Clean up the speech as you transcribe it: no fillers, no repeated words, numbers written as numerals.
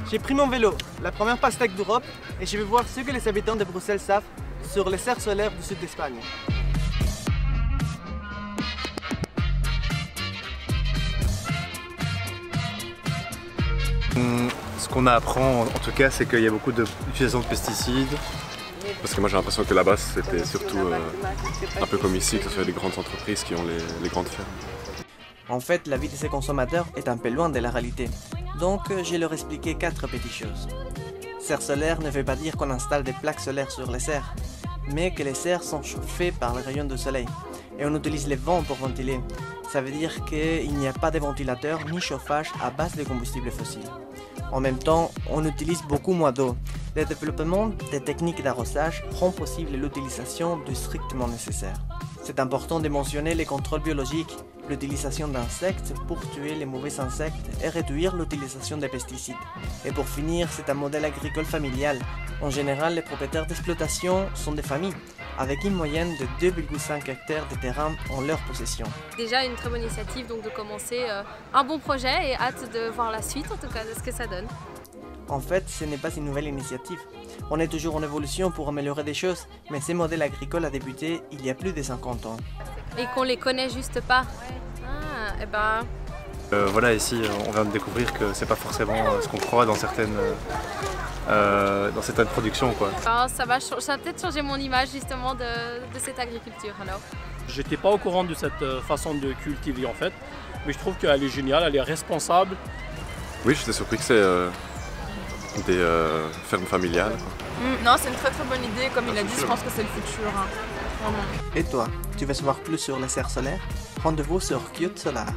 J'ai pris mon vélo, la première pastèque d'Europe, et je vais voir ce que les habitants de Bruxelles savent sur les serres solaires du sud d'Espagne. Ce qu'on apprend en tout cas, c'est qu'il y a beaucoup d'utilisation de pesticides. Parce que moi j'ai l'impression que là-bas c'était surtout un peu comme ici, que ce soit les grandes entreprises qui ont les grandes fermes. En fait, la vie de ces consommateurs est un peu loin de la réalité. Donc, je leur expliqué 4 petites choses. Serre solaire ne veut pas dire qu'on installe des plaques solaires sur les serres, mais que les serres sont chauffées par les rayons du soleil. Et on utilise les vents pour ventiler. Ça veut dire qu'il n'y a pas de ventilateur ni chauffage à base de combustibles fossiles. En même temps, on utilise beaucoup moins d'eau. Le développement des techniques d'arrosage rend possible l'utilisation du strictement nécessaire. C'est important de mentionner les contrôles biologiques, l'utilisation d'insectes pour tuer les mauvais insectes et réduire l'utilisation des pesticides. Et pour finir, c'est un modèle agricole familial. En général, les propriétaires d'exploitation sont des familles, avec une moyenne de 2,5 hectares de terrain en leur possession. Déjà une très bonne initiative donc de commencer un bon projet et hâte de voir la suite en tout cas de ce que ça donne. En fait, ce n'est pas une nouvelle initiative. On est toujours en évolution pour améliorer des choses, mais ce modèle agricole a débuté il y a plus de 50 ans. Et qu'on les connaît juste pas. Ah, et ben... Voilà, ici on vient de découvrir que c'est pas forcément ce qu'on croit dans certaines productions, quoi. Alors, ça va peut-être changer mon image justement de cette agriculture alors. J'étais pas au courant de cette façon de cultiver en fait, mais je trouve qu'elle est géniale, elle est responsable. Oui, j'étais surpris que c'est des fermes familiales. Non, c'est une très bonne idée, comme il a dit, je pense que c'est le futur. Hein. Vraiment. Et toi, tu veux savoir plus sur les serres solaires? Rendez-vous sur Qt Solar.